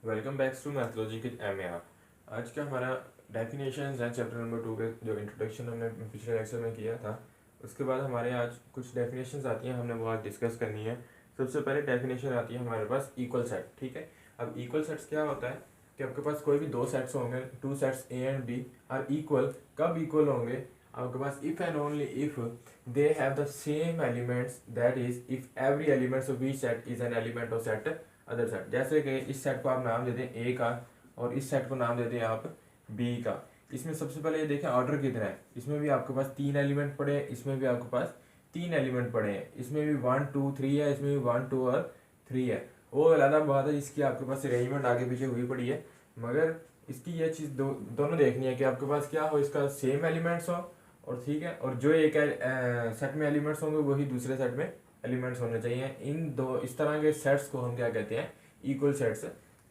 Welcome back to mythology के M. आज का हमारा डेफिनेशन है चैप्टर नंबर 2 के जो इंट्रोडक्शन हमने पिछले लेक्चर में किया था। उसके बाद हमारे आज कुछ डेफिनेशंस आती हैं, हमने वो आज डिस्कस करनी है। सबसे पहले डेफिनेशन आती है हमारे पास इक्वल सेट। ठीक है, अब इक्वल सेट्स क्या होता है कि आपके पास कोई भी दो सेट्स होंगे, two sets A and B are equal. कब इक्वल होंगे? आपके पास if and only if they have the same elements, that is if every elements of each set is an element of set other set. जैसे कि इस set को आप नाम देते हैं ए का और इस सेट को नाम देते हैं आप बी का। इसमें सबसे पहले ये देखें ऑर्डर कितना है। इसमें भी आपके पास 3 एलिमेंट पड़े हैं, इसमें भी आपके पास 3 एलिमेंट पड़े हैं, इसमें भी 1 2 3 है, इसमें भी 1 2 और 3 है। वो अलग बात है, इसकी आपके पास अरेंजमेंट आगे पीछे हुई पड़ी है, मगर इसकी ये चीज़ दोनों देखनी है कि आपके पास क्या हो, इसका सेम एलिमेंट्स हो और ठीक है, और जो एक सेट में एलिमेंट्स होंगे वही दूसरे सेट में एलिमेंट्स होने चाहिए। इन दो इस तरह के सेट्स को हम क्या कहते हैं? इक्वल सेट्स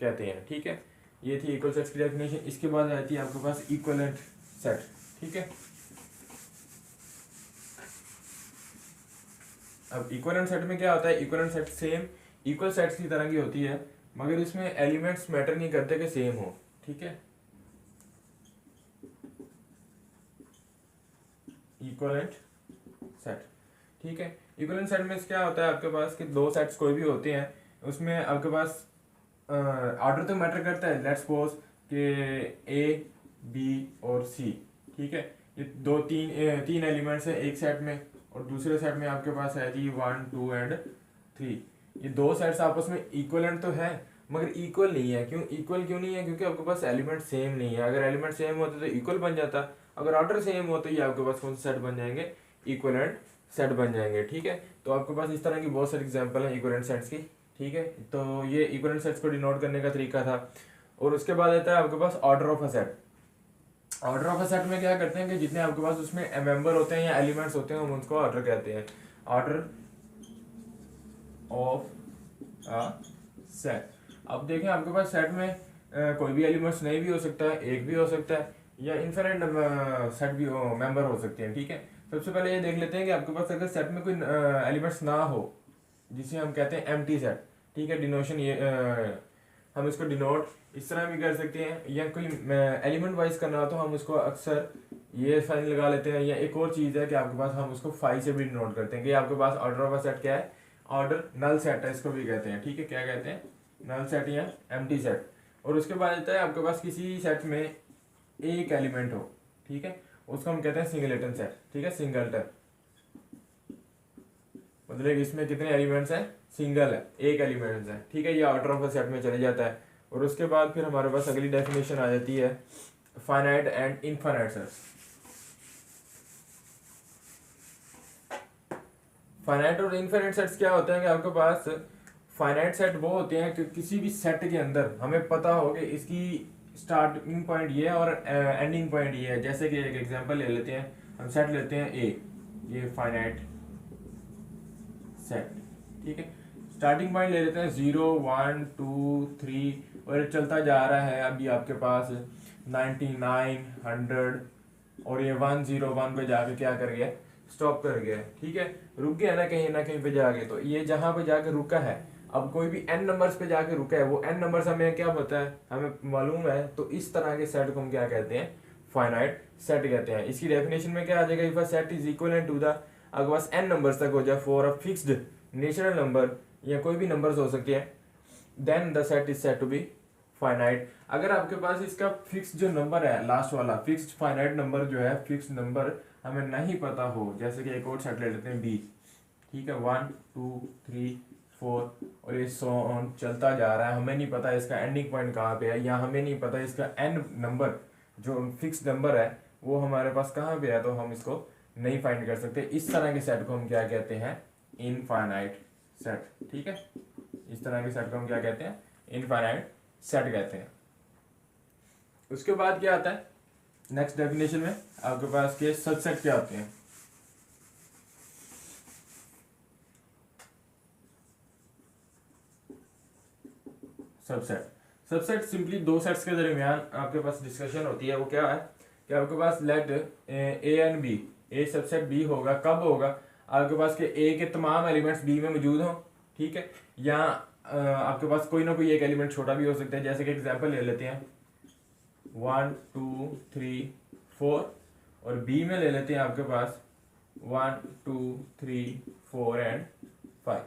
कहते हैं। ठीक है, ये थी इक्वल सेट्स की डेफिनेशन। इसके बाद आती है आपके पास इक्विवेलेंट सेट। ठीक है, अब इक्विवेलेंट सेट में क्या होता है? Equivalent set same equal sets की तरह की होती है, मगर इसमें एलिमेंट्स मैटर नहीं करते कि सेम हो। ठीक है, इक्विवेलेंट सेट। ठीक है, इक्विवेलेंट सेट में क्या होता है आपके पास कि दो सेट्स कोई भी होते हैं, उसमें आपके पास ऑर्डर तो मैटर करता है। लेट्स सपोज कि ए बी और सी। ठीक है, ये तीन एलिमेंट्स है एक सेट में, और दूसरे सेट में आपके पास है जी 1 2 एंड 3। ये दो सेट्स आपस में इक्वलेंट तो है, मगर इक्वल नहीं है। इक्वल क्यों नहीं है? क्योंकि आपके पास एलिमेंट सेम नहीं है। अगर एलिमेंट सेम होते तो इक्वल बन जाता, अगर ऑर्डर सेम हो तो ये आपके पास कौन से सेट बन जाएंगे? इक्वलेंट सेट बन जाएंगे। ठीक है, तो आपके पास इस तरह की बहुत सारी एग्जांपल हैं इक्वलेंट सेट्स की। ठीक है, तो ये इक्वलेंट सेट्स को डिनोट करने का तरीका था। और उसके बाद आता है आपके पास order of a set. Order of a set में क्या करते हैं कि जितने आपके पास उसमें मेंबर होते हैं या एलिमेंट्स होते हैं, हम उनको ऑर्डर कहते हैं। Order of a set. अब देखें आपके पास सेट में कोई भी एलिमेंट्स नहीं भी हो सकता है, एक भी हो सकता है, या इनफिनिट सेट भी मेंबर हो सकते हैं। ठीक है, सबसे पहले ये देख लेते हैं कि आपके पास अगर सेट में कोई एलिमेंट्स ना हो, जिसे हम कहते हैं एम्प्टी सेट। ठीक है, डिनोशन ये हम इसको डिनोट इस तरह भी कर सकते हैं, या कोई एलिमेंट वाइज करना हो तो हम उसको अक्सर ये साइन लगा लेते हैं। या एक और चीज़ है कि आपके पास हम उसको फाई से भी डिनोट करते हैं कि आपके पास ऑर्डर ऑफ अ सेट क्या है? ऑर्डर नल सेट है, इसको भी कहते हैं। ठीक है, क्या कहते हैं? नल सेट या एम्प्टी सेट। और उसके बाद आता है आपके पास किसी सेट में एक एलिमेंट हो, ठीक है, उसको हम कहते हैं सिंगलेटन सेट। ठीक है, सिंगलटन मतलब इसमें कितने एलिमेंट्स हैं? सिंगल है, एक एलिमेंट्स है। ठीक है, ये ऑर्डर ऑफ अ सेट में चले जाता है। और उसके बाद फिर हमारे पास अगली डेफिनेशन आ जाती है finite and infinite sets. Finite और इनफाइनाइट सेट्स क्या होते हैं कि आपके पास फाइनाइट सेट वो होते हैं कि किसी भी सेट के अंदर हमें पता हो कि इसकी स्टार्टिंग पॉइंट ये है और एंडिंग पॉइंट ये है। जैसे कि एक एग्जांपल ले लेते हैं, हम सेट लेते हैं ए, ये फाइनाइट सेट। ठीक है, स्टार्टिंग पॉइंट ले लेते हैं 0 1 2 3 और चलता जा रहा है। अभी आपके पास 99 100 और ये 101 पे जाके क्या कर गया? स्टॉप कर गया। ठीक है, रुक गया ना कहीं पे जाके। तो ये जहां पे जाके रुका है, अब कोई भी n नंबर्स पे जाके रुका है, वो n नंबर्स हमें क्या पता है? हमें मालूम है। तो इस तरह के सेट को हम क्या कहते हैं? फाइनाइट सेट कहते हैं। इसकी डेफिनेशन में क्या आ जाएगा? If a set is equal to the, अगर बस n नंबर्स तक हो जाए for a fixed natural number, या कोई भी नंबर्स हो सकते हैं, then the set is set to be finite. अगर आपके पास इसका फिक्स जो नंबर है, लास्ट वाला फिक्स्ड फाइनाइट नंबर जो है, फिक्स नंबर हमें नहीं पता हो, जैसे कि एक और सेट ले लेते हैं बी। ठीक है, 1 2 3 4 और ये सो ऑन चलता जा रहा है। हमें नहीं पता इसका एंडिंग पॉइंट कहाँ पे है, या हमें नहीं पता इसका एन नंबर जो फिक्स नंबर है वो हमारे पास कहाँ पे है, तो हम इसको नहीं फाइंड कर सकते। इस तरह के सेट को हम क्या कहते हैं? Infinite set. ठीक है, इस तरह के सेट को हम क्या कहते हैं? इनफाइनाइट सेट कहते हैं। उसके बाद क्या आता है नेक्स्ट डेफिनेशन में? आपके पास के सबसेट क्या होते हैं? सबसेट सबसेट सिंपली दो सेट्स के दरमियान आपके पास डिस्कशन होती है। वो क्या है कि आपके पास let A and B, A subset B होगा। कब होगा? आपके पास के ए के तमाम एलिमेंट्स बी में मौजूद हों, ठीक है, या आपके पास कोई ना कोई एक एलिमेंट छोटा भी हो सकता है। जैसे कि एग्जांपल ले लेते हैं 1 2 3 4 और बी में ले लेते हैं आपके पास 1 2 3 4 एंड 5।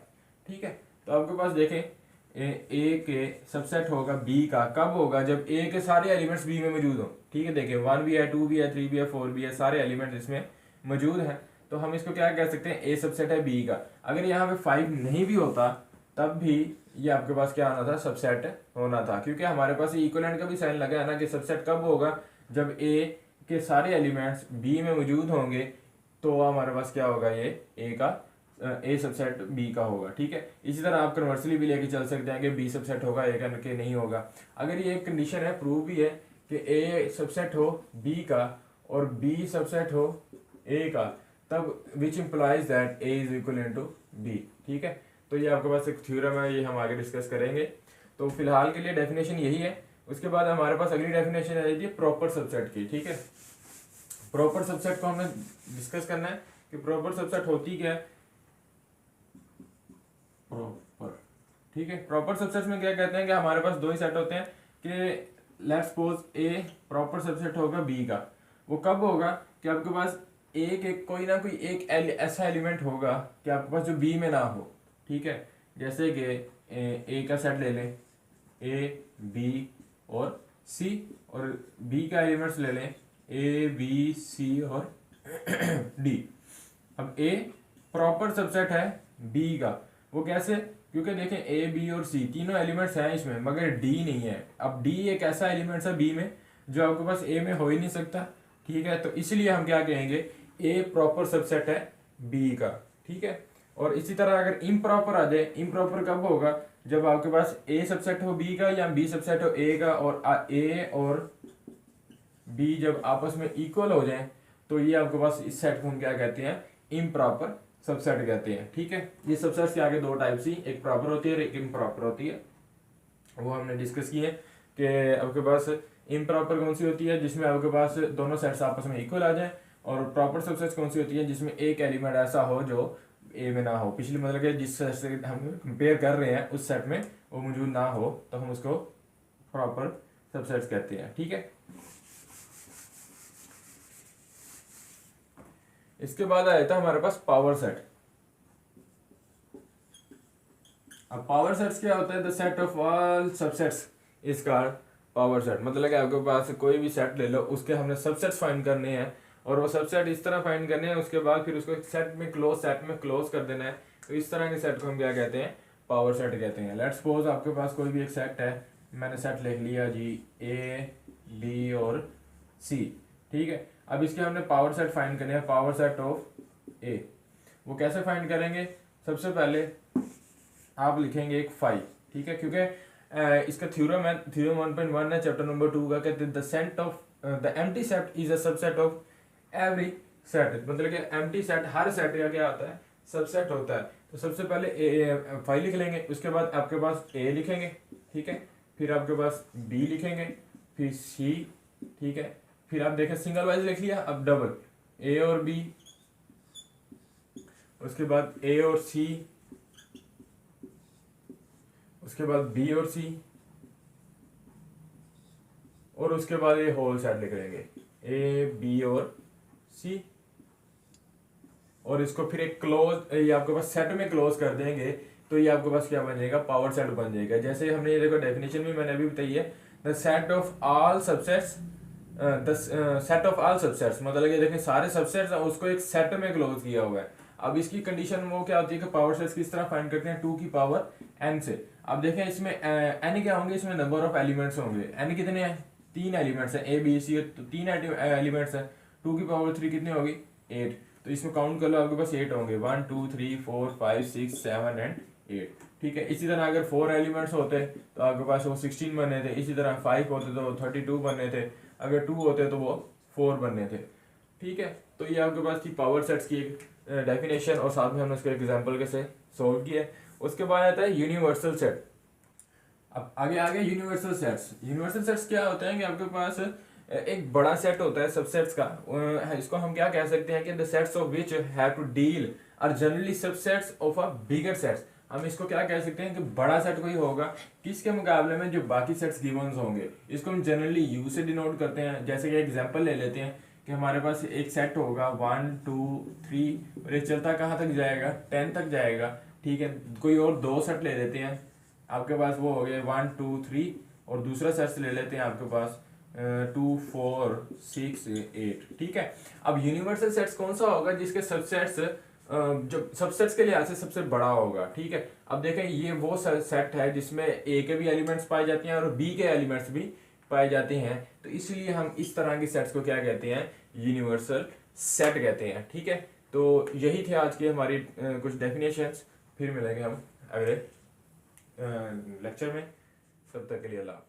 ठीक है, तो आपके पास देखें ए के सबसेट होगा बी का, कब होगा? जब ए के सारे एलिमेंट्स बी में मौजूद हो। ठीक है, देखिए 1 भी है, 2 भी है, 3 भी है, 4 भी है, सारे एलिमेंट्स इसमें मौजूद हैं। तो हम इसको क्या कह सकते हैं? ए सबसेट है बी का। अगर यहाँ पे 5 नहीं भी होता तब भी ये आपके पास क्या आना था? सबसेट होना था, क्योंकि हमारे पास इक्विवेलेंट का भी साइन लगा है ना कि सबसेट कब होगा? जब ए के सारे एलिमेंट्स बी में मौजूद होंगे तो हमारे पास क्या होगा? ये ए का ए सबसेट बी का होगा। ठीक है, इसी तरह आप कन्वर्सली भी लेके चल सकते हैं कि बी सबसेट होगा ए का के नहीं होगा। अगर ये एक कंडीशन है, प्रूव भी है कि ए सबसेट हो बी का और बी सबसेट हो ए का, तब which implies that A is equal to B. ठीक है, तो ये आपके पास एक थ्योरम है, ये हम आगे डिस्कस करेंगे। तो फिलहाल के लिए डेफिनेशन यही है। उसके बाद हमारे पास अगली डेफिनेशन आ जाती है प्रॉपर सबसेट की। ठीक है, प्रॉपर सबसेट को हमने डिस्कस करना है कि प्रॉपर सबसेट होती क्या है। प्रॉपर, ठीक है, प्रॉपर सबसेट में क्या कहते हैं कि हमारे पास दो ही सेट होते हैं कि let's suppose A proper subset होगा बी का। वो कब होगा? कि आपके पास एक कोई ना कोई एक ऐसा एलिमेंट होगा कि आपके पास जो बी में ना हो। ठीक है, जैसे कि ए का सेट ले लें, ए बी और सी, और बी का एलिमेंट्स ले लें ए बी सी और डी। अब ए प्रॉपर सबसेट है बी का। वो कैसे? क्योंकि देखें ए बी और सी तीनों एलिमेंट्स हैं इसमें, मगर डी नहीं है। अब डी एक ऐसा एलिमेंट्स है बी में जो आपके पास ए में हो ही नहीं सकता। ठीक है, तो इसलिए हम क्या कहेंगे? ए प्रॉपर सबसेट है बी का। ठीक है, और इसी तरह अगर इम्प्रॉपर आ जाए, इम्प्रॉपर कब होगा? जब आपके पास ए सबसेट हो बी का या बी सबसेट हो ए का, और ए और बी जब आपस में इक्वल हो जाए तो ये आपके पास इस सेट को हम क्या कहते हैं? इम्प्रॉपर सबसेट कहते हैं। ठीक है, ये सबसेट के आगे दो टाइप सी, एक प्रॉपर होती है और एक इम्प्रॉपर होती है। वो हमने डिस्कस किए कि आपके पास इम्प्रॉपर कौन सी होती है? जिसमें आपके पास दोनों सेट्स आपस में इक्वल आ जाए। और प्रॉपर सबसेट कौन सी होती है? जिसमें एक एलिमेंट ऐसा हो जो ए में ना हो। पिछले मतलब कि जिस सेट से हम कंपेयर कर रहे हैं उस सेट में वो मौजूद ना हो तो हम उसको प्रॉपर सबसेट्स कहते हैं। ठीक है, इसके बाद आया था हमारे पास पावर सेट। अब पावर सेट्स क्या होता है? The set of all subsets is called power set. मतलब कि आपके पास कोई भी सेट ले लो, उसके हमने सबसेट्स फाइंड करने हैं और वो सबसेट इस तरह फाइंड करने हैं, उसके बाद फिर उसको सेट में क्लोज कर देना है। तो इस तरह के सेट को हम क्या कहते हैं? पावर सेट कहते हैं। लेट्स सपोज आपके पास कोई भी एक सेट है, मैंने सेट लिख लिया जी ए बी और सी। ठीक है, अब इसके हमने पावर सेट फाइंड करने हैं, पावर सेट ऑफ ए। वो कैसे फाइंड करेंगे? सबसे पहले आप लिखेंगे एक 5। ठीक है, क्योंकि इसका थ्योरम है, थ्योरम 1.1 है चैप्टर नंबर 2 का, कहते हैं the set of the empty set is a subset of every set. मतलब कि एम्प्टी सेट हर सेट का क्या होता है? सबसेट होता है। तो सबसे पहले 5 लिख लेंगे, उसके बाद आपके पास ए लिखेंगे। ठीक है, फिर आपके पास बी लिखेंगे, फिर सी। ठीक है, फिर आप देखें सिंगल वाइज लिख लिया, अब डबल ए और बी, उसके बाद ए और सी, उसके बाद बी और सी, और उसके बाद ये होल सेट लिख लेंगे ए बी और सी। और इसको फिर एक क्लोज, ये आपके पास सेट में क्लोज कर देंगे तो ये आपके पास क्या बन जाएगा? पावर सेट बन जाएगा। जैसे हमने ये देखो डेफिनेशन भी मैंने अभी बताई है, the set of all subsets, the set of all subsets मतलब कि देखें सारे सबसेट्स उसको एक सेट में क्लोज किया हुआ है। अब इसकी कंडीशन वो क्या होती है कि पावर सेट्स किस तरह फाइंड करते हैं? 2 की पावर n से। अब देखें इसमें n क्या होंगे? इसमें नंबर ऑफ एलिमेंट्स होंगे। n कितने हैं? 3 एलिमेंट्स हैं, ए बी सी, तो 3 एलिमेंट्स हैं। 2 की पावर 3 कितनी होगी? 8। तो इसमें काउंट कर लो, आपके पास 8 होंगे, 1 2 3 4 5 6 7 एंड 8। ठीक है, इसी तरह अगर 4 एलिमेंट्स होते तो आपके पास वो 16 बनने थे। इसी तरह 5 होते तो 32 बनने थे, अगर 2 होते तो वो 4 बनने थे। ठीक है, तो ये आपके पास थी पावर सेट्स की एक डेफिनेशन, और साथ में हमने उसको एग्जाम्पल के से सॉल्व किया। उसके बाद आता है यूनिवर्सल सेट। अब आगे यूनिवर्सल सेट्स। यूनिवर्सल सेट्स क्या होते हैं कि आपके पास एक बड़ा सेट होता है सबसेट्स का। इसको हम क्या कह सकते हैं कि the sets of which have to deal are generally subsets of a bigger sets. हम इसको क्या कह सकते हैं कि बड़ा सेट कोई होगा किसके मुकाबले में जो बाकी सेट्स गिवन्स होंगे। इसको हम जनरली यू से डिनोट करते हैं। जैसे कि एग्जांपल ले लेते हैं कि हमारे पास एक सेट होगा 1 2 3 और ये चलता कहाँ तक जाएगा, 10 तक जाएगा। ठीक है, कोई और दो सेट ले लेते हैं, आपके पास वो हो गए 1 2 3 और दूसरा सेट ले लेते हैं आपके पास 2 4 6 8। ठीक है, अब यूनिवर्सल सेट्स कौन सा होगा जिसके सबसेट्स जो सबसेट्स के लिहाज से सबसे बड़ा होगा। ठीक है, अब देखें ये वो सेट है जिसमें ए के भी एलिमेंट्स पाए जाते हैं और बी के एलिमेंट्स भी पाए जाते हैं, तो इसलिए हम इस तरह के सेट्स को क्या कहते हैं, यूनिवर्सल सेट कहते हैं। ठीक है, तो यही थे आज की हमारी कुछ डेफिनेशंस। फिर मिलेंगे हम अगले लेक्चर में, तब तक के लिए अल्लाह।